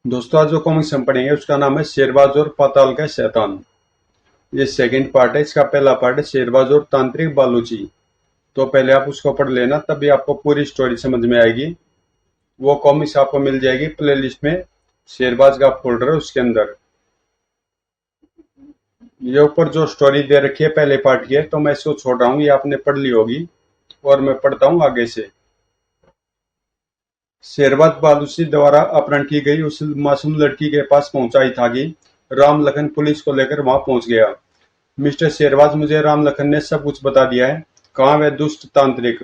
दोस्तों आज जो कॉमिक्स हम पढ़ेंगे उसका नाम है शेरबाज और पाताल का शैतान। ये सेकंड पार्ट है। इसका पहला पार्ट है शेरबाज और तांत्रिक बालूची। तो पहले आप उसको पढ़ लेना, तभी आपको पूरी स्टोरी समझ में आएगी। वो कॉमिक्स आपको मिल जाएगी प्लेलिस्ट में, शेरबाज का फोल्डर है उसके अंदर। ये ऊपर जो स्टोरी दे रखी है पहले पार्ट की है, तो मैं इसको छोड़ रहा हूँ, ये आपने पढ़ ली होगी। और मैं पढ़ता हूँ आगे से। शेरबाज बालूची द्वारा अपहरण की गई उस मासूम लड़की के पास पहुंचा ही था कि राम लखन पुलिस को लेकर वहां पहुंच गया। मिस्टर शेरबाज, मुझे राम लखन ने सब कुछ बता दिया है। कहाँ वह दुष्ट तांत्रिक?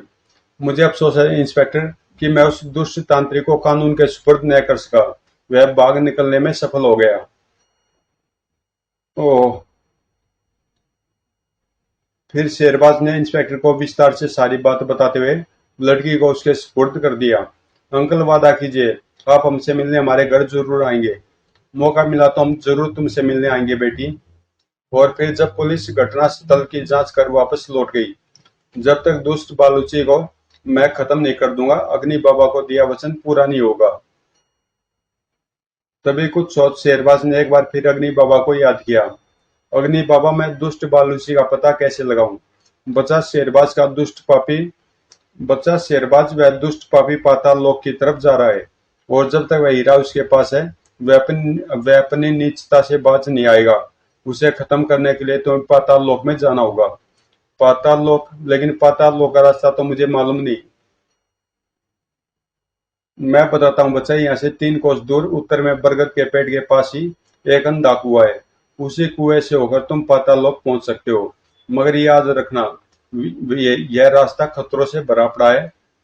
मुझे अफसोस है इंस्पेक्टर कि मैं उस दुष्ट तांत्रिक को कानून के सुपुर्द न कर सका। वह भाग निकलने में सफल हो गया। ओह। फिर शेरबाज ने इंस्पेक्टर को विस्तार से सारी बात बताते हुए लड़की को उसके सुपुर्द कर दिया। अंकल, वादा कीजिए आप हमसे मिलने हमारे घर जरूर आएंगे। मौका मिला तो हम जरूर तुमसे मिलने आएंगे बेटी। और फिर जब पुलिस घटना स्थल की जांच कर वापस लौट गई, जब तक दुष्ट बालूची को मैं खत्म नहीं कर दूंगा, अग्नि बाबा को दिया वचन पूरा नहीं होगा। तभी कुछ सोच शेरबाज ने एक बार फिर अग्नि बाबा को याद किया। अग्नि बाबा, मैं दुष्ट बालूची का पता कैसे लगाऊं? बचा शेरबाज का दुष्ट पापी बच्चा शेरबाज, वह दुष्ट पापी पाताल लोक की तरफ जा रहा है। और जब तक वह हीरा उसके पास है, वह अपनी नीचता से बाज नहीं आएगा। उसे खत्म करने के लिए तुम्हें पाताल लोक में जाना होगा। पाताल लोक? लेकिन पाताल लोक का रास्ता तो मुझे मालूम नहीं। मैं बताता हूँ बच्चा, यहाँ से 3 कोस दूर उत्तर में बरगद के पेड़ के पास ही एक अंधा कुआं है। उसी कुएं से होकर तुम पाताल लोक पहुंच सकते हो। मगर याद रखना, यह रास्ता खतरों से भरा पड़ा है।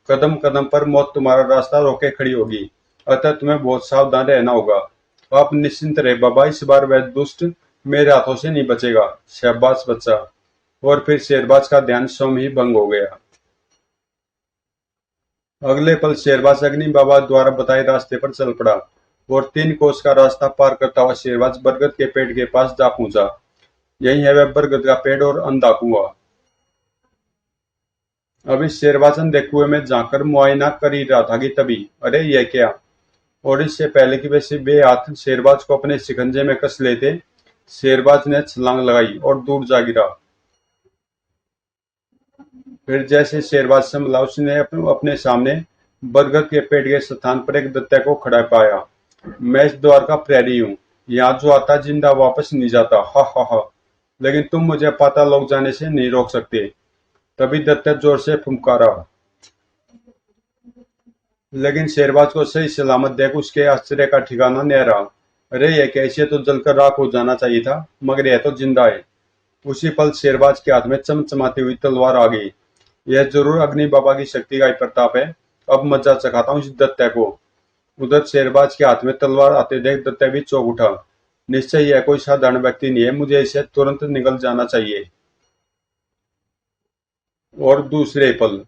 कदम कदम पर मौत तुम्हारा रास्ता रोके खड़ी होगी। अतः तुम्हें बहुत सावधान रहना होगा। आप निश्चिंत रहे बाबा, इस बार वह दुष्ट मेरे हाथों से नहीं बचेगा। शाबाश बच्चा। और फिर शेरबाज का ध्यान स्वयं ही भंग हो गया। अगले पल शेरबाज अग्नि बाबा द्वारा बताए रास्ते पर चल पड़ा। और 3 कोस का रास्ता पार करता हुआ शेरबाज बरगद के पेड़ के पास जा पहुंचा। यही है वह बरगद का पेड़ और अंधा कुआं। अभी शेरबाज अंधे कुएं में जाकर मुआयना कर ही रहा था कि तभी, अरे यह क्या! और इससे पहले कि वैसे बे हाथ शेरबाज को अपने शिकंजे में कस लेते, शेरबाज ने छलांग लगाई और दूर जा गिरा। फिर जैसे शेरबाज संभला, उसने अपने सामने बरगद के पेड़ के स्थान पर एक दत्ते को खड़ा पाया। मैं इस द्वार का प्रहरी हूँ। यहाँ जो आता जिंदा वापस नहीं जाता। हा हा हा। लेकिन तुम मुझे पाताल लोक जाने से नहीं रोक सकते। तभी दत्ते जोर से फुंकारा। लेकिन शेरबाज को सही सलामत देख उसके आश्चर्य का ठिकाना न रहा। अरे ये कैसे, तो जलकर राख हो जाना चाहिए था, मगर यह तो जिंदा है। उसी पल शेरबाज के हाथ में चमचमाती हुई तलवार आ गई। यह जरूर अग्नि बाबा की शक्ति का ही प्रताप है। अब मजा चखाता हूँ इस दत्ते को। उधर शेरबाज के हाथ में तलवार आते देख दत्ते भी चौंक उठा। निश्चय यह कोई साधारण व्यक्ति नहीं है, मुझे इसे तुरंत निकल जाना चाहिए। और दूसरे पल,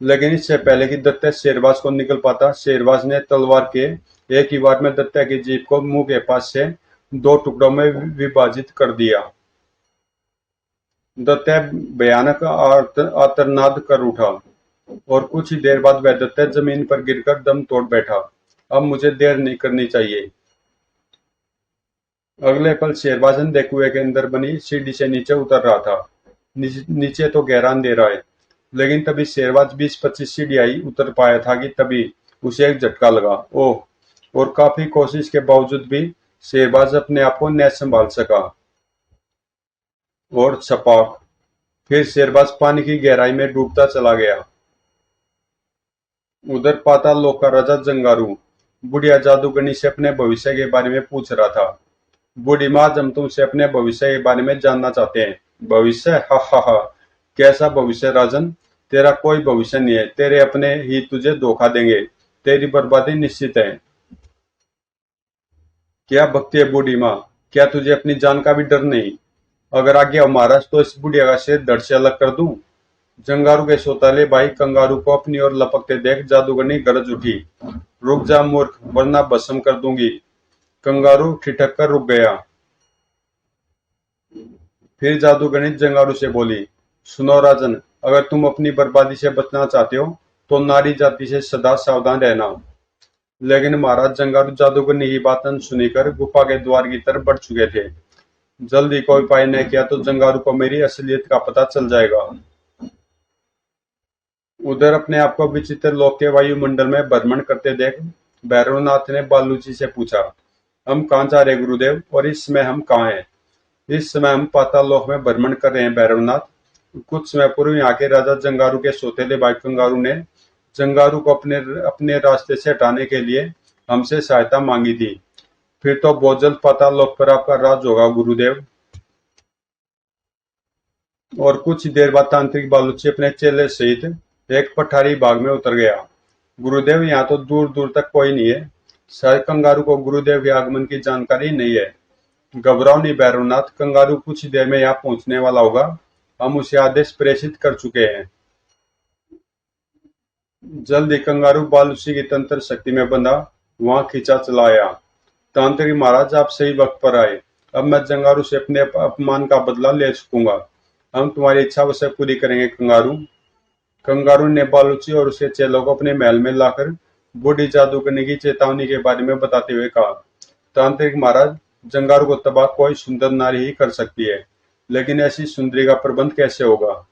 लेकिन इससे पहले कि दत्ते शेरबाज को निकल पाता, शेरबाज ने तलवार के एक ही बार में दत्ते की जीभ को मुंह के पास से 2 टुकड़ों में विभाजित कर दिया। दत्ते भयानक आर्तनाद कर उठा। और कुछ ही देर बाद वह दत्ते जमीन पर गिरकर दम तोड़ बैठा। अब मुझे देर नहीं करनी चाहिए। अगले पल शेरबाज अंधे कुएं के अंदर बनी सीढ़ी से नीचे उतर रहा था। नीचे तो गहरा अंधेरा है, लेकिन तभी शेरबाज 20-25 सीढ़ियां उतर पाया था कि तभी उसे एक झटका लगा। ओह! और काफी कोशिश के बावजूद भी शेरबाज अपने आप को न संभाल सका। और छपाक! फिर शेरबाज पानी की गहराई में डूबता चला गया। उधर पाताल लोक का राजा जंगारू बुढ़िया जादूगरनी से अपने भविष्य के बारे में पूछ रहा था। बूढ़ी माँ, हम तुमसे अपने भविष्य के बारे में जानना चाहते हैं। भविष्य? हा हा हा। कैसा भविष्य राजन? तेरा कोई भविष्य नहीं है। तेरे अपने ही तुझे धोखा देंगे। तेरी बर्बादी निश्चित है। क्या भक्ति है बूढ़ी माँ! क्या तुझे अपनी जान का भी डर नहीं? अगर आज्ञा हो महाराज, तो इस बुढ़िया का सिर धड़ से अलग कर दूं। जंगारू के सौतेले भाई कंगारू को अपनी ओर लपकते देख जादूगरनी गरज उठी। रुक जा मूर्ख, वरना भस्म कर दूंगी। कंगारू ठिठक कर रुक गया। फिर जादूगरनी जंगारू से बोली, सुनो राजन, अगर तुम अपनी बर्बादी से बचना चाहते हो तो नारी जाति से सदा सावधान रहना। लेकिन महाराज जंगारू जादूगरनी की बात सुनकर गुफा के द्वार की तरफ बढ़ चुके थे। जल्दी कोई उपाय न किया तो जंगारू को मेरी असलियत का पता चल जाएगा। उधर अपने आप को विचित्र लोक के वायुमंडल में भ्रमण करते देख भैरवनाथ ने बालू जी से पूछा, हम कहाँ जा रहे गुरुदेव, और इस समय हम कहाँ हैं? इस समय हम पाताल लोक में भ्रमण कर रहे हैं भैरवनाथ। कुछ समय पूर्व यहाँ के राजा जंगारू के सौतेले भाई कंगारू ने जंगारू को अपने अपने रास्ते से हटाने के लिए हमसे सहायता मांगी थी। फिर तो बहुत जल्द पाताल लोक पर आपका राज होगा गुरुदेव। और कुछ देर बाद तांत्रिक बालूची अपने चेले सहित एक पठारी बाग में उतर गया। गुरुदेव, यहाँ तो दूर दूर तक कोई नहीं है। शायद कंगारू को गुरुदेव के आगमन की जानकारी नहीं है। घबराओ नहीं भैरवनाथ, कंगारू कुछ देर में यहाँ पहुंचने वाला होगा। हम उसे आदेश प्रेषित कर चुके हैं। जल्द ही कंगारू बालूची की तंत्र शक्ति में बंधा वहां खींचा चला आया। तांत्रिक महाराज, आप सही वक्त पर आए। अब मैं जंगारू से अपने अपमान का बदला ले चुकूंगा। हम तुम्हारी इच्छा अवश्य पूरी करेंगे कंगारू। कंगारू ने बालूची और उसके चेलों को अपने महल में लाकर बूढ़ी जादूगरनी की चेतावनी के बारे में बताते हुए कहा, तांत्रिक महाराज, जंगारू को तबाह कोई सुंदर नारी ही कर सकती है, लेकिन ऐसी सुंदरी का प्रबंध कैसे होगा?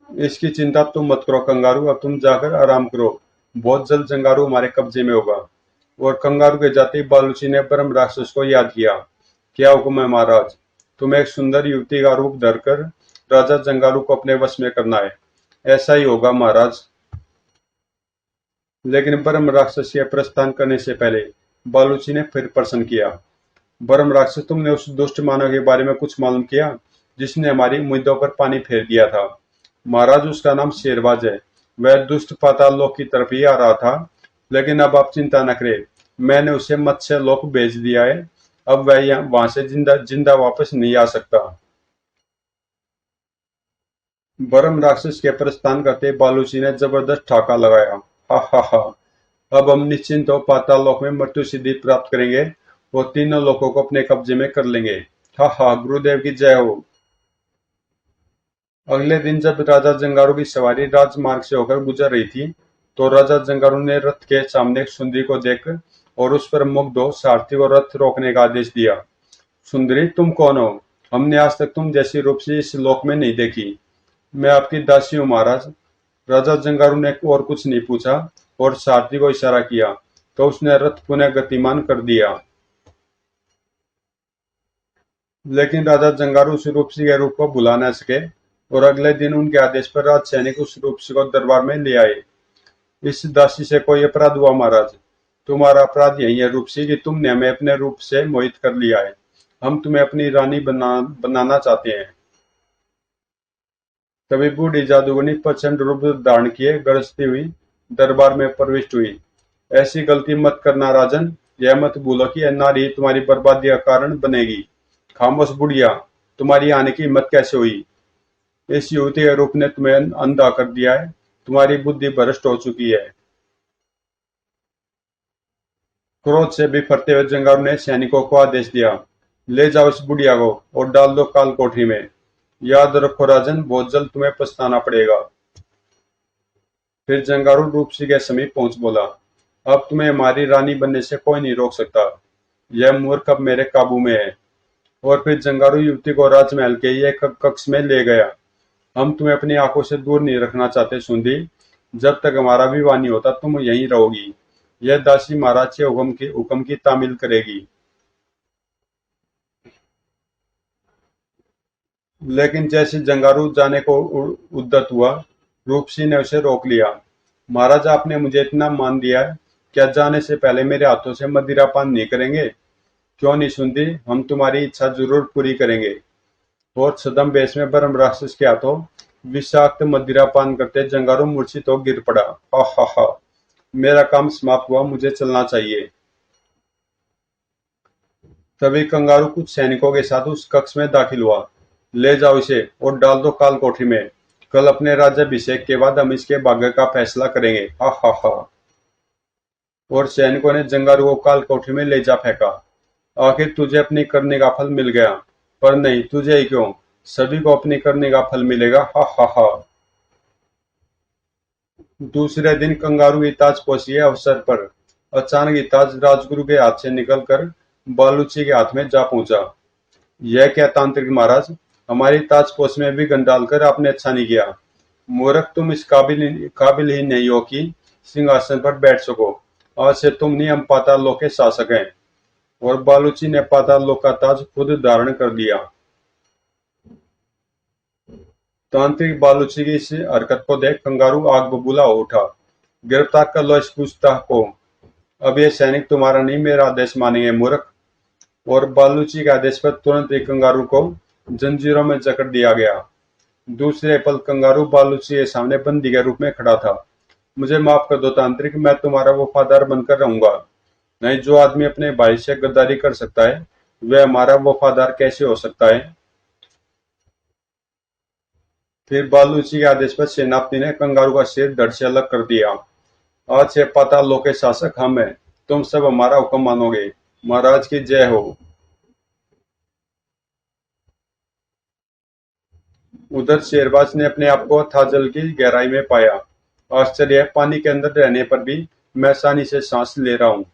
इसकी चिंता तुम मत करो कंगारू, अब तुम जाकर आराम करो। बहुत जल्द जंगारू हमारे कब्जे में होगा। और कंगारू के जाते ही बालूची ने ब्रह्म राक्षस को याद किया। क्या हुक्म है महाराज? तुम्हें एक सुंदर युवती का रूप धरकर राजा जंगारू को अपने वश में करना है। ऐसा ही होगा महाराज। लेकिन ब्रह्म राक्षस के प्रस्थान करने से पहले बालूची ने फिर प्रश्न किया, ब्रह्म राक्षस, तुमने उस दुष्ट मानव के बारे में कुछ मालूम किया जिसने हमारी उम्मीदों पर पानी फेर दिया था? महाराज, उसका नाम शेरबाज है। वह दुष्ट पाताल लोक की तरफ ही आ रहा था, लेकिन अब आप चिंता न करें, मैंने उसे मत्स्य लोक भेज दिया है। अब वह वहां से जिंदा जिंदा वापस नहीं आ सकता। ब्रह्म राक्षस के प्रस्थान करते बालूची ने जबरदस्त ठाका लगाया। हा हा हा, अब हम निश्चिंत हो पाताल लोक में मृत्यु सिद्धि प्राप्त करेंगे और तीनों लोकों को अपने कब्जे में कर लेंगे। हा हा, गुरुदेव की जय हो। अगले दिन जब राजा जंगारू की सवारी राजमार्ग से होकर गुजर रही थी, तो राजा जंगारू ने रथ के सामने एक सुंदरी को देख और उस पर मुग्ध हो सारथी को रथ रोकने का आदेश दिया। सुंदरी, तुम कौन हो? हमने आज तक तुम जैसी रूपसी इस लोक में नहीं देखी। मैं आपकी दासी हूँ महाराज। राजा जंगारू ने और कुछ नहीं पूछा और सारथी को इशारा किया तो उसने रथ पुनः गतिमान कर दिया। लेकिन राजा जंगारू उस रूपसी के रूप को भुला न सके और अगले दिन उनके आदेश पर राज सैनिक उस रूपसी को दरबार में ले आए। इस दासी से कोई अपराध हुआ महाराज? तुम्हारा अपराध यही है रूपसी कि तुमने हमें अपने रूप से मोहित कर लिया है। हम तुम्हें अपनी रानी बनाना चाहते हैं। तभी बूढ़ी जादूगरनी प्रचंड रूप धारण किए गरजती हुई दरबार में प्रविष्ट हुई। ऐसी गलती मत करना राजन। यह मत भूलो कि यह नारी तुम्हारी बर्बादी का कारण बनेगी। खामोश बुढ़िया, तुम्हारी आने की हिम्मत कैसे हुई? इस युवती के रूप ने तुम्हें अंधा कर दिया है। तुम्हारी बुद्धि भ्रष्ट हो चुकी है। क्रोध से बिफरते हुए जंगारू ने सैनिकों को आदेश दिया, ले जाओ इस बुढ़िया को और डाल दो काल कोठरी में। याद रखो राजन, बहुत जल्द तुम्हें पछताना पड़ेगा। फिर जंगारू रूपसी के समीप पहुंच बोला, अब तुम्हें हमारी रानी बनने से कोई नहीं रोक सकता। यह मूर्ख अब मेरे काबू में है। और फिर जंगारू युवती को राजमहल के एक कक्ष में ले गया। हम तुम्हें अपनी आंखों से दूर नहीं रखना चाहते सुंदी। जब तक हमारा विवाह नहीं होता तुम यहीं रहोगी। यह दासी महाराज के हुक्म की तामील करेगी। लेकिन जैसे जंगारू जाने को उद्यत हुआ, रूपसी ने उसे रोक लिया। महाराज, आपने मुझे इतना मान दिया है, क्या जाने से पहले मेरे हाथों से मदिरा पान नहीं करेंगे? क्यों नहीं सुनती, हम तुम्हारी इच्छा जरूर पूरी करेंगे। और सदम बेस में ब्रह्म राक्षस के हाथों विषाक्त मदिरा पान करते जंगारू मूर्छित हो गिर पड़ा। हा हा हा, मेरा काम समाप्त हुआ, मुझे चलना चाहिए। तभी कंगारू कुछ सैनिकों के साथ उस कक्ष में दाखिल हुआ। ले जाओ इसे और डाल दो काल कोठरी में। कल अपने राज्याभिषेक के बाद हम इसके भाग्य का फैसला करेंगे। हा हा हा। और सैनिकों ने जंगारू को काल कोठरी में ले जा फेंका। आखिर तुझे अपनी करने का फल मिल गया, पर नहीं, तुझे ही क्यों, सभी को अपनी करने का फल मिलेगा। हा हा हा। दूसरे दिन कंगारू इताज पहुंची अवसर पर अचानक इताज राजगुरु के हाथ से निकलकर बालूची के हाथ में जा पहुंचा। यह क्या तांत्रिक महाराज, हमारी ताजपोश में भी गन डालकर आपने अच्छा नहीं किया। मूर्ख, तुम इस काबिल ही नहीं हो कि सिंहासन पर बैठ सको। आज से तुम नहीं, हम पाताल लोक के शासक हैं। और बालूची ने पाताल लोक का ताज खुद धारण कर लिया। तांत्रिक बालूची की इस हरकत को देख कंगारू आग बबूला हो उठा। गिरफ्तार कर लो इस पूछताछ को। अब ये सैनिक तुम्हारा नहीं, मेरा आदेश मानेंगे मूर्ख। और बालूची के आदेश पर तुरंत एक कंगारू को जंजीरों में जकड़ दिया गया। दूसरे पल कंगारू बालूची के सामने बंदी के रूप में खड़ा था। मुझे माफ कर दो तांत्रिक, मैं तुम्हारा वफादार बनकर रहूंगा। नहीं, जो आदमी अपने भाई से गद्दारी कर सकता है वह हमारा वफादार कैसे हो सकता है। फिर बालूची के आदेश पर सेनापति ने कंगारू का सिर धड़ से अलग कर दिया। आज से पाताल लोक के शासक हम हैं, तुम सब हमारा हुक्म मानोगे। महाराज की जय हो। उधर शेरबाज ने अपने आप को अथाह जल की गहराई में पाया। आश्चर्य है, पानी के अंदर रहने पर भी मैं आसानी से सांस ले रहा हूँ।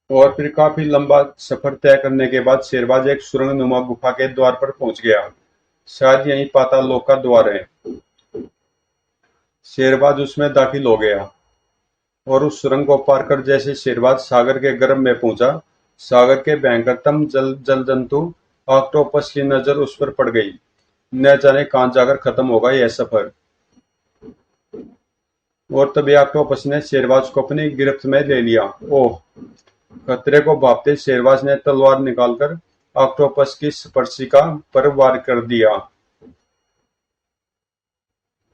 और फिर काफी लंबा सफर तय करने के बाद शेरबाज एक सुरंग नुमा गुफा के द्वार पर पहुंच गया। शायद यही पाताल लोक का द्वार है। शेरबाज उसमें दाखिल हो गया और उस सुरंग को पार कर जैसे शेरबाज सागर के गर्भ में पहुंचा, सागर के भयंकरतम जल जंतु ऑक्टोपस की नजर उस पर पड़ गई। न जाने कहां जाकर खत्म होगा यह सफर। और तभी ऑक्टोपस ने शेरबाज को अपनी गिरफ्त में ले लिया। ओह! खतरे को भांपते शेरबाज ने तलवार निकालकर ऑक्टोपस की स्पर्शिका पर वार कर दिया।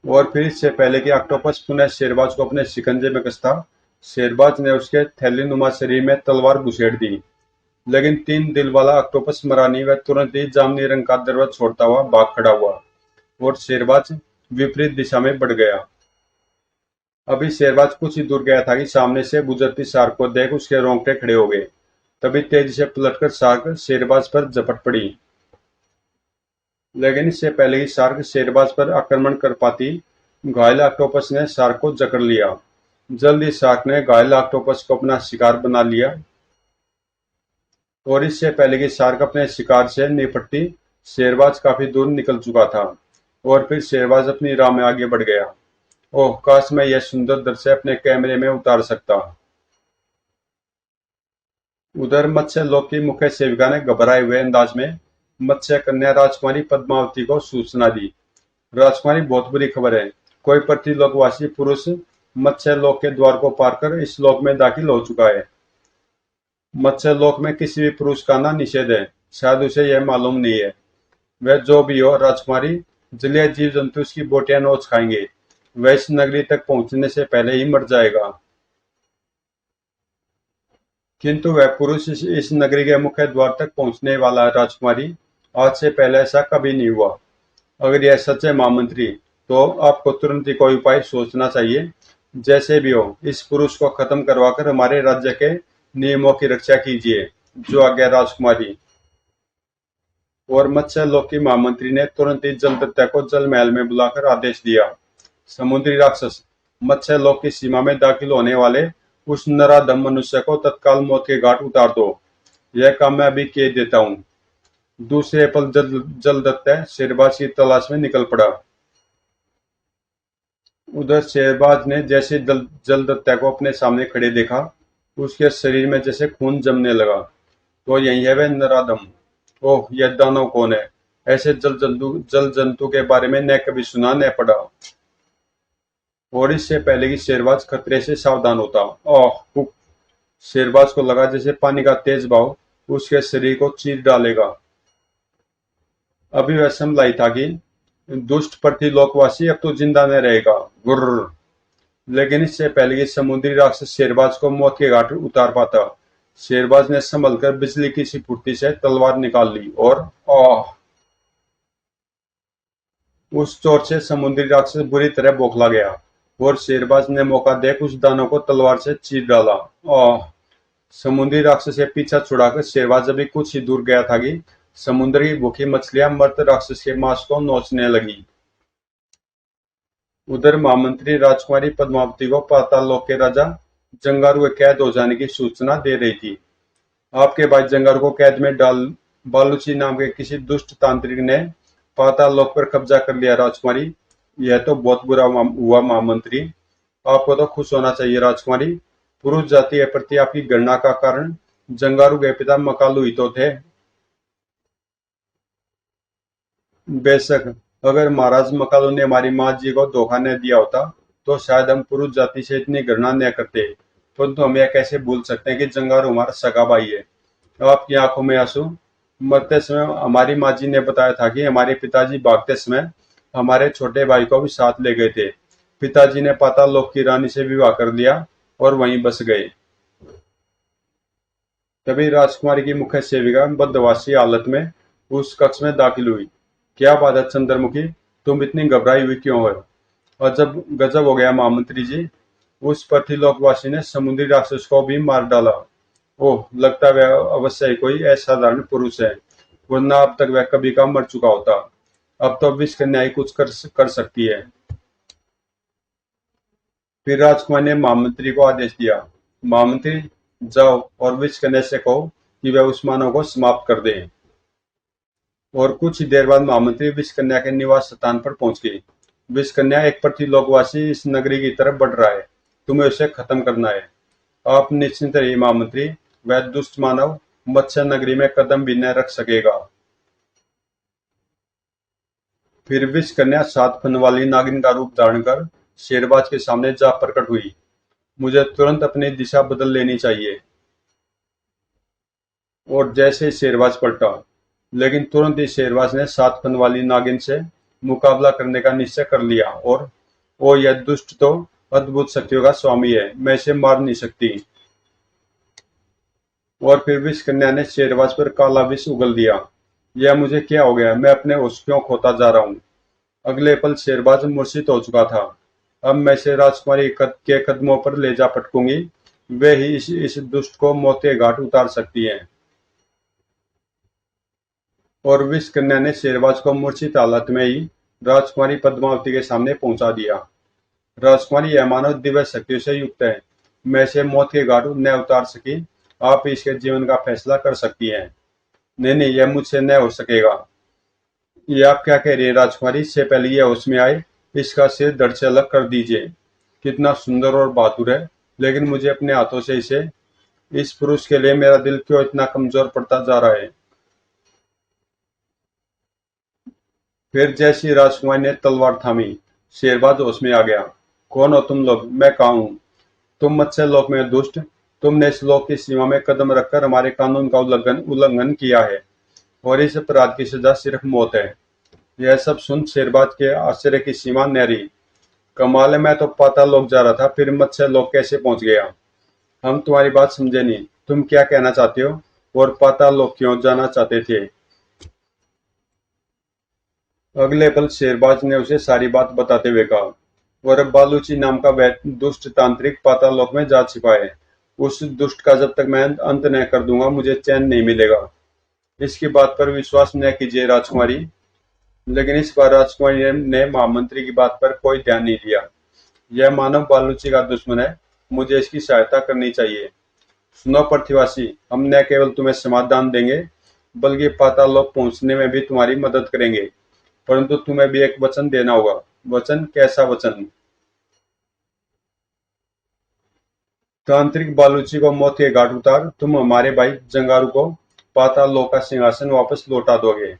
और फिर इससे पहले कि ऑक्टोपस पुनः शेरबाज को अपने शिकंजे में कसता, शेरबाज ने उसके थैलीनुमा शरीर में तलवार घुसेड़ दी। लेकिन तीन दिल वाला ऑक्टोपस मरा नहीं। वह तुरंत ही जामनी रंग का दरवाजा छोड़ता हुआ भाग खड़ा हुआ और शेरबाज विपरीत दिशा में बढ़ गया। अभी शेरबाज कुछ ही दूर गया था कि सामने से गुजरती शार्क को देख उसके रोंगटे खड़े हो गए। तभी तेजी से पलटकर शार्क शेरबाज पर झपट पड़ी। लेकिन इससे पहले ही शार्क शेरबाज पर आक्रमण कर पाती, घायल ऑक्टोपस ने शार्क को जकड़ लिया। जल्द ही शार्क ने घायल ऑक्टोपस को अपना शिकार बना लिया। और इससे पहले कि शार्क अपने शिकार से निपटती, शेरबाज काफी दूर निकल चुका था। और फिर शेरबाज अपनी राह में आगे बढ़ गया। ओह, काश मैं यह सुंदर दृश्य अपने कैमरे में उतार सकता। उधर मत्स्य लोक की मुख्य सेविका ने घबराए हुए अंदाज में मत्स्य कन्या राजकुमारी पद्मावती को सूचना दी। राजकुमारी, बहुत बुरी खबर है। कोई प्रतिलोकवासी पुरुष मत्स्य लोक के द्वार को पार कर इस लोक में दाखिल हो चुका है। मत्स्य लोक में किसी भी पुरुष का आना निषेध है। शायद उसे यह मालूम नहीं है। वह जो भी हो राजकुमारी, जलीय जीव जंतु उसकी बोटियां नोच खाएंगे। वह इस नगरी तक पहुंचने से पहले ही मर जाएगा। किंतु वह पुरुष इस नगरी के मुख्य द्वार तक पहुंचने वाला है राजकुमारी। आज से पहले ऐसा कभी नहीं हुआ। अगर यह सच है महामंत्री, तो आपको तुरंत ही कोई उपाय सोचना चाहिए। जैसे भी हो, इस पुरुष को खत्म करवाकर हमारे राज्य के नियमों की रक्षा कीजिए। जो आज्ञा राजकुमारी। और मत्स्य लोक की महामंत्री ने तुरंत ही जलदत्ता को जल महल में बुलाकर आदेश दिया। समुद्री राक्षस, मत्स्य लोक की सीमा में दाखिल होने वाले उस नराधम मनुष्य को तत्काल मौत के घाट उतार दो। यह काम मैं अभी किए देता हूँ। दूसरे पल जलदत्ता शेरबाज की तलाश में निकल पड़ा। उधर शेरबाज ने जैसे जलदत्ता को अपने सामने खड़े देखा, उसके शरीर में जैसे खून जमने लगा। तो यही है वह नराधम। ओह, यह दानव कौन है? ऐसे जल जंतु के बारे में न कभी सुना न पढ़ा। और इससे पहले कि शेरबाज खतरे से सावधान होता, ओह हुक! शेरबाज को लगा जैसे पानी का तेज बहाव उसके शरीर को चीर डालेगा। अभी वह समझ था कि दुष्ट प्रतिलोकवासी अब तो जिंदा न रहेगा। गुर्र! लेकिन इससे पहले कि समुद्री राक्षस शेरबाज को मौत के घाट उतार पाता, शेरबाज ने संभलकर बिजली की सी फुर्ती से तलवार निकाल ली और आह! उस चोट से समुद्री राक्षस बुरी तरह बौखला गया और शेरबाज ने मौका देख उस दानव को तलवार से चीर डाला। आह! समुद्री राक्षस से पीछा छुड़ाकर शेरबाज अभी कुछ ही दूर गया था कि समुद्र की भूखी मछलियां मर्त राक्षस के मांस को नोचने लगी। उधर महामंत्री राजकुमारी पद्मावती को पाताल लोक के राजा जंगारू के कैद हो जाने की सूचना दे रही थी। आपके भाई जंगारू को कैद में डाल बालूची नाम के किसी दुष्ट तांत्रिक ने पाताल लोक पर कब्जा कर लिया। राजकुमारी, यह तो बहुत बुरा हुआ महामंत्री। आपको तो खुश होना चाहिए राजकुमारी। पुरुष जाति के प्रति आपकी घृणा का कारण जंगारू के पिता मकालू ही तो थे। बेशक, अगर महाराज मकालू ने हमारी माँ जी को धोखा न दिया होता तो शायद हम पुरुष जाति से इतनी घृणा न करते, परंतु हम यह कैसे भूल सकते हैं कि जंगारू हमारा सगा भाई है। आपकी आंखों में आंसू। मरते समय हमारी माँ जी ने बताया था कि हमारे पिताजी भागते समय हमारे छोटे भाई को भी साथ ले गए थे। पिताजी ने पाताल लोक की रानी से विवाह कर लिया और वहीं बस गए। तभी राजकुमारी की मुख्य सेविका बदहवासी हालत में उस कक्ष में दाखिल हुई। क्या बात है चंद्रमुखी, तुम इतनी घबराई हुई क्यों हो? अजब गजब हो गया महामंत्री जी, उस पृथ्वीलोकवासी ने समुद्री राक्षस को भी मार डाला। ओह, लगता है वह अवश्य ही कोई असाधारण पुरुष है, वरना अब तक वह कभी का मर चुका होता। अब तो विष कन्या ही कुछ कर सकती है। फिर राजकुमार ने महामंत्री को आदेश दिया, महामंत्री, जाओ और विष कन्या से कहो कि वह उस मानव को समाप्त कर दे। और कुछ ही देर बाद महामंत्री विष कन्या के निवास स्थान पर पहुंच गई। विष कन्या, एक पृथ्वीलोकवासी इस नगरी की तरफ बढ़ रहा है, तुम्हें उसे खत्म करना है। आप निश्चिंत रहिए महामंत्री, वह दुष्ट मानव मत्स्य नगरी में कदम भी न रख सकेगा। फिर विष कन्या 7 फन वाली नागिन का रूप धारण कर शेरबाज के सामने जा प्रकट हुई। मुझे तुरंत अपनी दिशा बदल लेनी चाहिए। और जैसे ही शेरबाज पलटा, लेकिन तुरंत ही शेरबाज ने 7 फन वाली नागिन से मुकाबला करने का निश्चय कर लिया। और ओ, यह दुष्ट तो अद्भुत शक्तियों का स्वामी है, मैं इसे मार नहीं सकती। और फिर विष कन्या ने शेरबाज पर काला विष उगल दिया। यह मुझे क्या हो गया, मैं अपने होश क्यों खोता जा रहा हूँ। अगले पल शेरबाज मूर्छित हो चुका था। अब मैं इसे राजकुमारी के कदमों पर ले जा पटकूंगी, वे ही इस दुष्ट को मौत के घाट उतार सकती हैं। और विष कन्या ने शेरबाज को मूर्छित हालत में ही राजकुमारी पद्मावती के सामने पहुंचा दिया। राजकुमारी, यह मानव दिव्य शक्तियों से युक्त है, मैं इसे मौत के घाट न उतार सकी, आप इसके जीवन का फैसला कर सकती हैं। नहीं नहीं, यह मुझसे न हो सकेगा। ये आप क्या कह रही है राजकुमारी, इससे पहले यह होश में आए इसका सिर धड़ से अलग कर दीजिए। कितना सुंदर और बहादुर है, लेकिन मुझे अपने हाथों से इसे, इस पुरुष के लिए मेरा दिल क्यों इतना कमजोर पड़ता जा रहा है। फिर जैसी राजकुमारी ने तलवार थामी, शेरबाज होश में आ गया। कौन हो तुम लोग, मैं कहाँ हूँ? तुम मत्स्य लोक में दुष्ट, तुमने इस लोक की सीमा में कदम रखकर हमारे कानून का उल्लंघन किया है और इस अपराध की सजा सिर्फ मौत है। यह सब सुन शेरबाज के आश्चर्य की सीमा न रही। कमाल है, मैं तो पाताल लोक जा रहा था, फिर मत्स्य लोक कैसे पहुंच गया? हम तुम्हारी बात समझे नहीं, तुम क्या कहना चाहते हो और पाताल लोक क्यों जाना चाहते थे? अगले पल शेरबाज ने उसे सारी बात बताते हुए कहा, और अब बालूची नाम का वह दुष्ट तांत्रिक पाताल लोक में जा छिपा है। उस दुष्ट का जब तक मैं अंत न कर दूंगा मुझे चैन नहीं मिलेगा। इसकी बात पर विश्वास न कीजिए राजकुमारी। लेकिन इस बार राजकुमारी ने महामंत्री की बात पर कोई ध्यान नहीं दिया। यह मानव बालूची का दुश्मन है, मुझे इसकी सहायता करनी चाहिए। सुनो पृथ्वीवासी, हम न केवल तुम्हें समाधान देंगे बल्कि पाताल लोक पहुंचने में भी तुम्हारी मदद करेंगे, परंतु तुम्हें भी एक वचन देना होगा। वचन? कैसा वचन? तांत्रिक बालूची को मौत के घाट उतार तुम हमारे भाई जंगारू को पाताल लोक का सिंहासन वापस लौटा दोगे।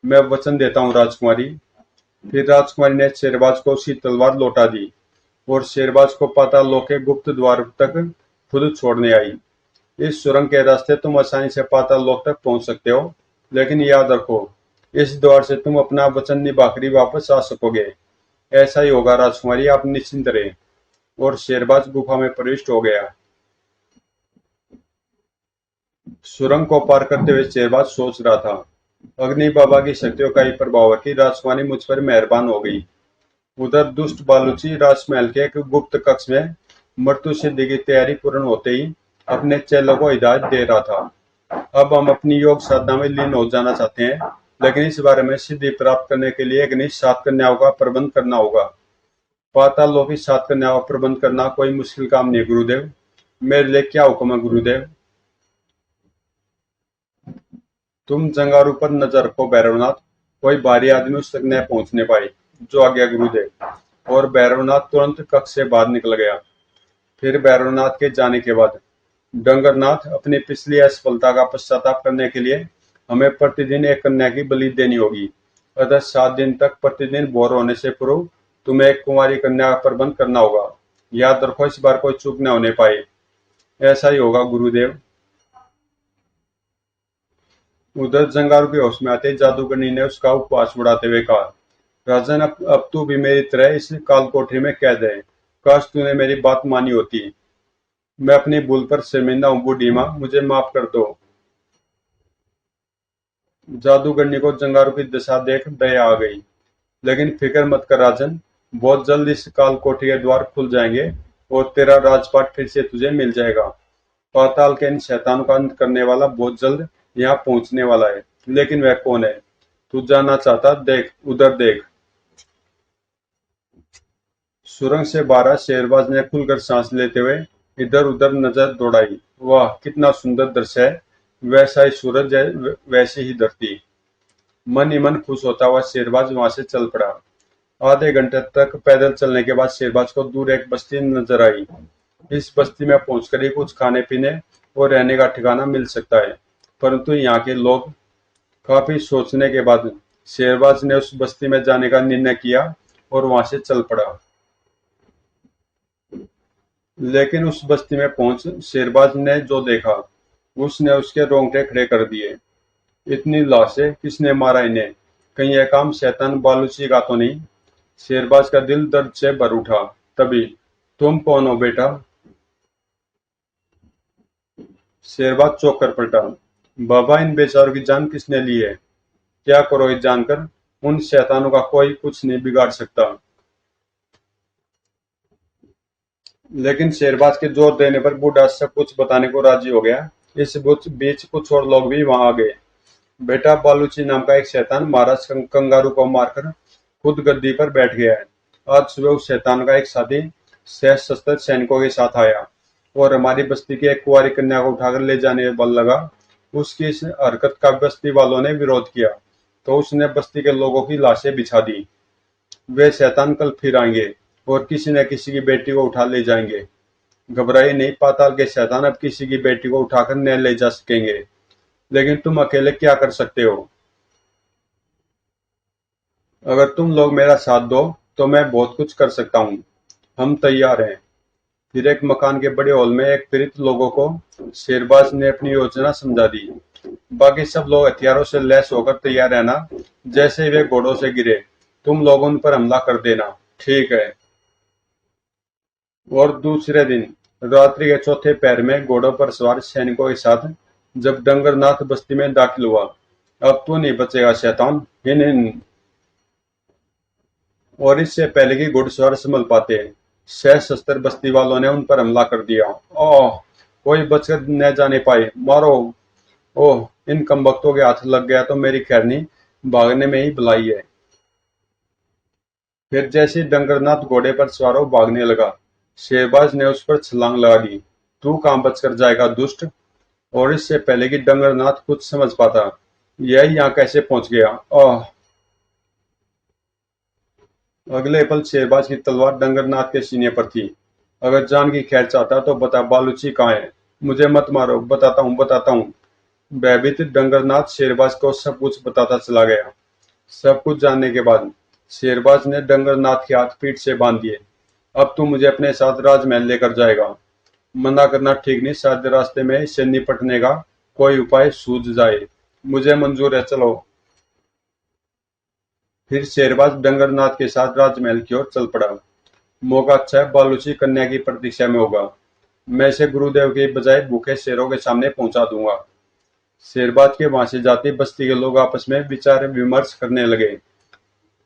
मैं वचन देता हूँ राजकुमारी। फिर राजकुमारी ने शेरबाज को उसकी तलवार लौटा दी और शेरबाज को पाताल लोक के गुप्त द्वार तक खुद छोड़ने आई। इस सुरंग के रास्ते तुम आसानी से पाताल लोक तक पहुंच सकते हो, लेकिन याद रखो, इस द्वार से तुम अपना वचन निभाकर ही वापस आ सकोगे। ऐसा ही होगा राजकुमारी, आप निश्चिंत रहें। और शेरबाज गुफा में प्रविष्ट हो गया। सुरंग को पार करते हुए शेरबाज सोच रहा था, अग्नि बाबा की शक्तियों का ही प्रभाव है कि राजकुमारी मुझ पर मेहरबान हो गई। उधर दुष्ट बालूची राजमहल के एक गुप्त कक्ष में मृत्यु सिद्धि की तैयारी पूर्ण होते ही अपने चेलों को हिदायत दे रहा था। अब हम अपनी योग साधना में लीन हो जाना चाहते हैं, लेकिन इस बारे में सिद्धि प्राप्त करने के लिए एक निश्चित 7 कन्याओं का प्रबंध करना होगा। पाताल लोक की 7 कन्याओं का प्रबंध करना कोई मुश्किल काम नहीं है गुरुदेव। मेरे लिए क्या हुक्म है गुरुदेव? तुम जंगारू पर नजर रखो भैरवनाथ, कोई भारी आदमी उस तक न पहुंचने पाए। जो आ गया गुरुदेव। और भैरवनाथ तुरंत कक्ष से बाहर निकल गया। फिर भैरवनाथ के जाने के बाद डंगरनाथ अपनी पिछली असफलता का पश्चाताप करने के लिए हमें प्रतिदिन एक कन्या की बलि देनी होगी। अतः 7 दिन तक प्रतिदिन भोर होने से पूर्व तुम्हें एक कुंवारी कन्या का प्रबंध करना होगा। याद रखो, इस बार कोई चूक न होने पाए। ऐसा ही होगा गुरुदेव। उधर जंगारू के होश में आते ही जादूगरनी ने उसका उपवास उड़ाते हुए कहा, राजन, अब तू भी मेरी तरह इस काल कोठरी में कैद है। काश तूने मेरी बात मानी होती। मैं अपनी भूल पर शर्मिंदा हूँ बूढ़ी माँ, मुझे माफ कर दो। जादूगरनी को जंगारू की दशा देख दया आ गई। लेकिन फिक्र मत कर राजन, बहुत जल्द इस काल कोठरी के द्वार खुल जाएंगे और तेरा राजपाट फिर से तुझे मिल जाएगा। पाताल के इन शैतानों का अंत करने वाला बहुत जल्द यहाँ पहुंचने वाला है। लेकिन वह कौन है? तू जानना चाहता? देख, उधर देख। सुरंग से बाहर शेरबाज ने खुलकर सांस लेते हुए इधर उधर नजर दौड़ाई। वाह, कितना सुंदर दृश्य है! वैसा ही सूरज है, वैसी ही धरती। मन ही मन खुश होता हुआ शेरबाज वहां से चल पड़ा। आधे घंटे तक पैदल चलने के बाद शेरबाज को दूर एक बस्ती नजर आई। इस बस्ती में पहुंचकर ही कुछ खाने पीने और रहने का ठिकाना मिल सकता है। परंतु यहाँ के लोग, काफी सोचने के बाद शेरबाज ने उस बस्ती में जाने का निर्णय किया और वहां से चल पड़ा। लेकिन उस बस्ती में पहुंच शेरबाज ने जो देखा, उसने उसके रोंगटे खड़े कर दिए। इतनी लाशें, किसने मारा इन्हें? कहीं यह काम शैतान बालूची का तो नहीं? शेरबाज का दिल दर्द से भर उठा। तभी, तुम कौन हो बेटा? शेरबाज चौंक कर पलटा। बाबा, इन बेचारों की जान किसने ली है? क्या करो ये जानकर? उन शैतानों का कोई कुछ नहीं बिगाड़ सकता। लेकिन शेरबाज के जोर देने पर बूढ़ा सब कुछ बताने को राजी हो गया। इस बीच कुछ और लोग भी वहां आ गए। बेटा, बालूची नाम का एक शैतान महाराज कंगारू को मारकर खुद गद्दी पर बैठ गया है। आज सुबह उस शैतान का एक साथी सशस्त्र सैनिकों के साथ आया और हमारी बस्ती की एक कुंवारी कन्या को उठाकर ले जाने में बल लगा। उसकी इस हरकत का बस्ती वालों ने विरोध किया तो उसने बस्ती के लोगों की लाशें बिछा दी। वे शैतान कल फिर आएंगे और किसी न किसी की बेटी को उठा ले जाएंगे। घबराइए नहीं, पाताल के शैतान अब किसी की बेटी को उठाकर न ले जा सकेंगे। लेकिन तुम अकेले क्या कर सकते हो? अगर तुम लोग मेरा साथ दो तो मैं बहुत कुछ कर सकता हूँ। हम तैयार हैं। फिर एक मकान के बड़े हॉल में एक पीड़ित लोगों को शेरबाज ने अपनी योजना समझा दी। बाकी सब लोग हथियारों से लैस होकर तैयार रहना। जैसे ही वे घोड़ों से गिरे, तुम लोग उन पर हमला कर देना। ठीक है। और दूसरे दिन रात्रि के चौथे पहर में घोड़ों पर सवार सैनिकों के साथ जब डंगरनाथ बस्ती में दाखिल हुआ, अब तू नहीं बचेगा शैतान, हिन हिन। और इससे पहले कि घुड़सवार संभल पाते, सशस्त्र बस्ती वालों ने उन पर हमला कर दिया। ओह, कोई बचकर न जाने पाए, मारो। ओह, इन कमबख्तों के हाथ लग गया तो मेरी खैर नहीं, भागने में ही भलाई है। फिर जैसे ही डंगरनाथ घोड़े पर सवार हो भागने लगा, शेरबाज ने उस पर छलांग लगा दी। तू कहां बचकर जाएगा दुष्ट? और इससे पहले कि डंगरनाथ कुछ समझ पाता, यह यहाँ कैसे पहुंच गया? ओह! अगले पल शेरबाज की तलवार डंगरनाथ के सीने पर थी। अगर जान की खैर चाहता तो बता, बालूची कहाँ है? मुझे मत मारो, बताता हूँ, बताता हूँ। भयभीत डंगरनाथ शेरबाज को सब कुछ बताता चला गया। सब कुछ जानने के बाद शेरबाज ने डंगरनाथ के हाथ पीठ से बांध दिए। अब तू मुझे अपने साथ राजमहल लेकर जाएगा। मना करना ठीक नहीं, शायद रास्ते में इससे निपटने का कोई उपाय सूझ जाए। मुझे मंजूर है, चलो। फिर शेरबाज डंगरनाथ के साथ राजमहल की ओर चल पड़ा। मौका अच्छा है, बालूची कन्या की प्रतीक्षा में होगा। मैं इसे गुरुदेव के बजाय भूखे शेरों के सामने पहुंचा दूंगा। शेरबाज के वहां से जाते बस्ती के लोग आपस में विचार विमर्श करने लगे।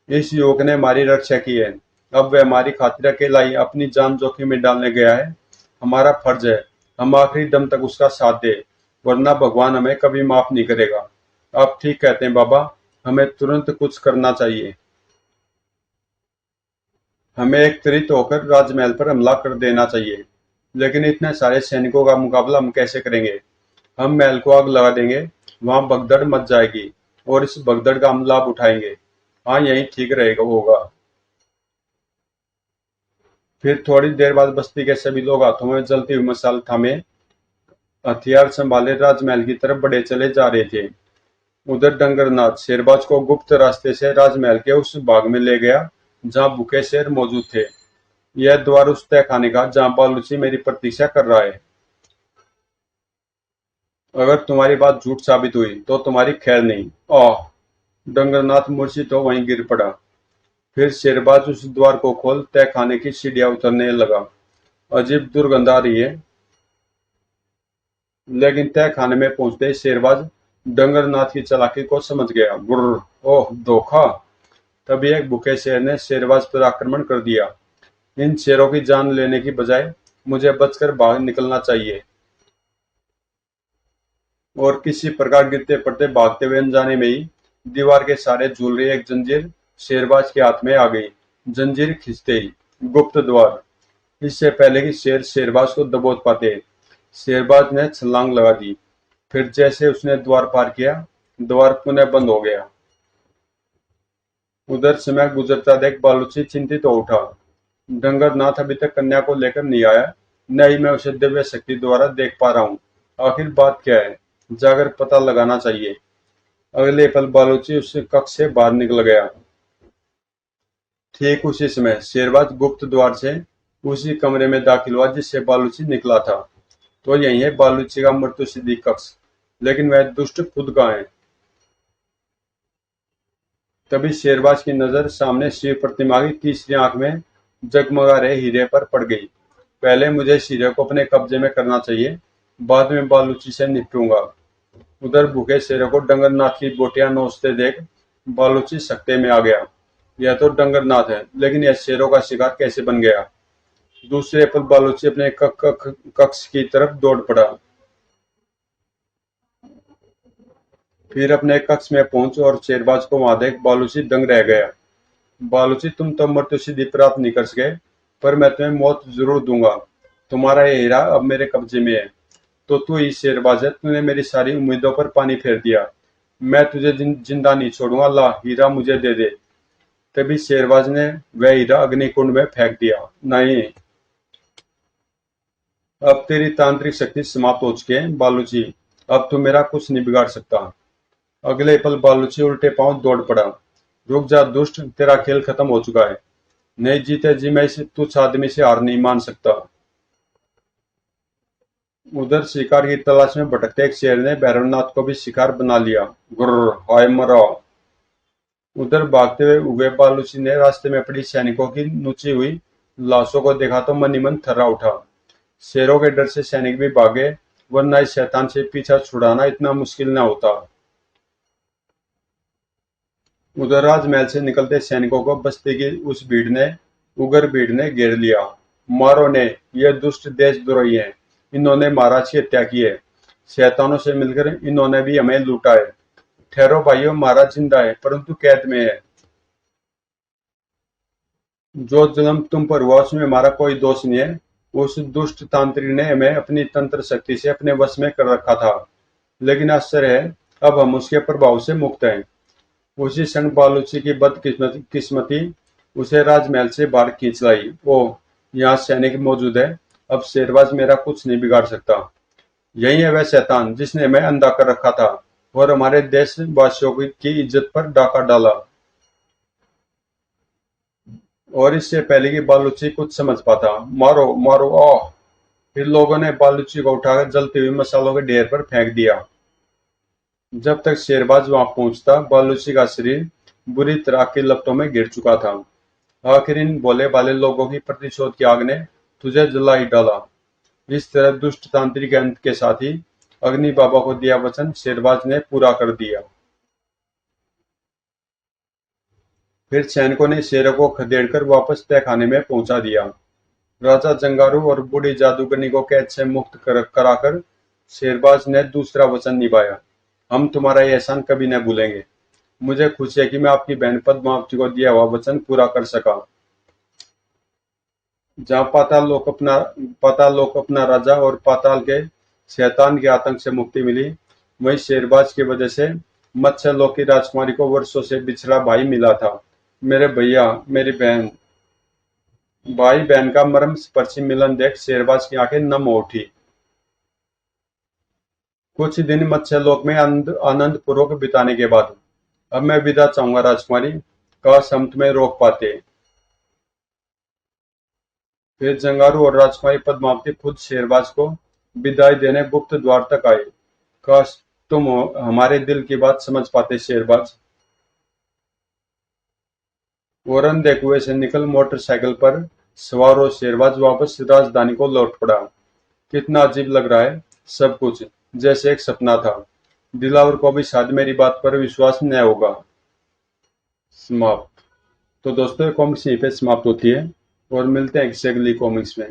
इस युवक ने हमारी रक्षा की है, अब वह हमारी खातिर अकेला ही अपनी जान जोखिम में डालने गया है। हमारा फर्ज है हम आखिरी दम तक उसका साथ दे, वरना भगवान हमें कभी माफ नहीं करेगा। आप ठीक कहते हैं बाबा, हमें तुरंत कुछ करना चाहिए। हमें एक त्वरित होकर राजमहल पर हमला कर देना चाहिए, लेकिन इतने सारे सैनिकों का मुकाबला हम कैसे करेंगे? हम महल को आग लगा देंगे, वहां भगदड़ मच जाएगी और इस भगदड़ का हम लाभ उठाएंगे। हाँ, यही ठीक रहेगा होगा। फिर थोड़ी देर बाद बस्ती के सभी लोग हाथों में जलती हुई मशाल थामे हथियार संभाले राजमहल की तरफ बढ़े चले जा रहे थे। उधर डंगरनाथ शेरबाज को गुप्त रास्ते से राजमहल के उस भाग में ले गया जहां भूखे शेर मौजूद थे। यह द्वार उस तहखाने का जहां बालूची मेरी प्रतीक्षा कर रहा है। अगर तुम्हारी बात झूठ साबित हुई तो तुम्हारी खैर नहीं। आह! डंगरनाथ मूर्छित तो वहीं गिर पड़ा। फिर शेरबाज उस द्वार को खोल तहखाने की सीढ़ियां उतरने लगा। अजीब दुर्गंध आ रही है, लेकिन तहखाने में पहुंचते ही शेरबाज डंगरनाथ की चालाकी को समझ गया। गुर्र! ओह, धोखा! तभी एक भूखे शेर ने शेरबाज पर आक्रमण कर दिया। इन शेरों की जान लेने की बजाय मुझे बचकर बाहर निकलना चाहिए। और किसी प्रकार गिरते पड़ते भागते हुए अनजाने में ही दीवार के सहारे झूल रही एक जंजीर शेरबाज के हाथ में आ गई। जंजीर खींचते ही गुप्त द्वार। इससे पहले कि शेर शेरबाज को दबोच पाते, शेरबाज ने छलांग लगा दी। फिर जैसे उसने द्वार पार किया, द्वार पुनः बंद हो गया। उधर समय गुजरता देख बालूची चिंतित हो उठा। डंगरनाथ अभी तक कन्या को लेकर नहीं आया, न ही मैं उसे दिव्य शक्ति द्वारा देख पा रहा हूँ। आखिर बात क्या है? जाकर पता लगाना चाहिए। अगले पल बालूची उस कक्ष से बाहर निकल गया। ठीक उसी समय शेरबाज गुप्त द्वार से उसी कमरे में दाखिल हुआ जिससे बालूची निकला था। तो यही है बालूची का मृत्यु सिद्धि कक्ष। लेकिन वह दुष्ट खुद कहाँ है? तभी शेरबाज की नजर सामने शिव प्रतिमा की तीसरी आंख में जगमगा रहे हीरे पर पड़ गई। पहले मुझे इस हीरे को अपने कब्जे में करना चाहिए, बाद में बालूची से निपटूंगा। उधर भूखे शेरों को डंगरनाथ की बोटियां नोचते देख बालूची सकते में आ गया। यह तो डंगरनाथ है, लेकिन यह शेरों का शिकार कैसे बन गया? दूसरे पल बालूची अपने कक्ष की तरफ दौड़ पड़ा। फिर अपने कक्ष में पहुंच और शेरबाज को वहां देख बालूची दंग रह गया। बालूची, तुम तो मृत्यु सिद्धि प्राप्त नहीं कर सके, पर मैं तुम्हें मौत जरूर दूंगा। तुम्हारा ये हीरा अब मेरे कब्जे में है। तो तू ही शेरबाज है, तूने मेरी सारी उम्मीदों पर पानी फेर दिया। मैं तुझे जिंदा नहीं छोड़ूंगा, ला हीरा मुझे दे दे। तभी शेरबाज ने वह हीरा अग्निकुंड में फेंक दिया। नहीं, अब तेरी तांत्रिक शक्ति समाप्त हो चुकी है बालूची। अब तू मेरा कुछ नहीं बिगाड़ सकता। अगले पल बालूची उल्टे पांव दौड़ पड़ा। रुक जा दुष्ट, तेरा खेल खत्म हो चुका है। नहीं जीते जी मैं इस तुच्छ आदमी से हार नहीं मान सकता। उधर शिकार की तलाश में भटकते एक शेर ने भैरवनाथ को भी शिकार बना लिया। गुर्र! हाय मरा! उधर भागते हुए उगे बालूची ने रास्ते में पड़ी सैनिकों की नुची हुई लाशों को देखा तो मन ही मन थर्रा उठा। शेरों के डर से सैनिक भी भागे, वरना इस शैतान से पीछा छुड़ाना इतना मुश्किल न होता। उधर राजमहल से निकलते सैनिकों को बस्ती की उस उग्र भीड़ ने घेर लिया। मारो ने, ये दुष्ट देशद्रोही हैं। इन्होंने महाराज की हत्या की है। शैतानों से मिलकर इन्होंने भी हमें लूटा है। ठहरो भाइयों, महाराज जिंदा है, परंतु कैद में है। जो जुल्म तुम पर हुआ उसमें हमारा कोई दोष नहीं है। उस दुष्ट तांत्रिक ने हमें अपनी तंत्र शक्ति से अपने वश में कर रखा था, लेकिन आश्चर्य है, अब हम उसके प्रभाव से मुक्त हैं। उसी क्षण बालूची की बदकिस्मती उसे राजमहल से बाहर खींच लाई। ओ, यहाँ सैनिक मौजूद है, अब शेरबाज मेरा कुछ नहीं बिगाड़ सकता। यही है वह शैतान जिसने हमें अंधा कर रखा था और हमारे देशवासियों की इज्जत पर डाका डाला। और इससे पहले कि बालूची कुछ समझ पाता, मारो मारो आह! फिर लोगों ने बालूची को उठाकर जलते हुए मसालों के ढेर पर फेंक दिया। जब तक शेरबाज वहां पहुंचता, बालूची का शरीर बुरी तरह की लपटों में गिर चुका था। आखिर इन भोले भाले लोगों की प्रतिशोध की आग ने तुझे जला ही डाला। इस तरह दुष्ट तांत्रिक के अंत के साथ ही अग्नि बाबा को दिया वचन शेरबाज ने पूरा कर दिया। फिर सैनिकों ने शेरों को खदेड़कर वापस तहखाने में पहुंचा दिया। राजा जंगारू और बूढ़ी जादूगरनी को कैद से मुक्त कराकर शेरबाज ने दूसरा वचन निभाया। हम तुम्हारा ये एहसान कभी न भूलेंगे। मुझे खुशी है कि मैं आपकी बहन पद्मावती को दिया हुआ वचन पूरा कर सका। जहाँ पाताल लोक अपना राजा और पाताल के शैतान के आतंक से मुक्ति मिली, वहीं शेरबाज की वजह से मत्स्य लोक की राजकुमारी को वर्षों से बिछड़ा भाई मिला था। मेरे भैया, मेरी बहन, भाई बहन का मर्म स्पर्शी मिलन देख शेरबाज की आंखें नम हो उठी। कुछ दिन मत्स्यलोक में आनंद पूर्वक बिताने के बाद अब मैं विदा चाहूंगा राजकुमारी। काश हम तुम्हें रोक पाते। फिर जंगारू और राजकुमारी पद्मावती खुद शेरबाज को विदाई देने गुप्त द्वार तक आए। काश तुम हमारे दिल की बात समझ पाते शेरबाज। वरन देख कुएं से निकल मोटरसाइकिल पर सवार हो शेरबाज वापस राजधानी को लौट पड़ा। कितना अजीब लग रहा है सब कुछ, जैसे एक सपना था। दिलावर को भी शायद मेरी बात पर विश्वास न होगा। समाप्त। तो दोस्तों, ये कॉमिक्स यहीं पे समाप्त होती है और मिलते हैं किसी अगली कॉमिक्स में।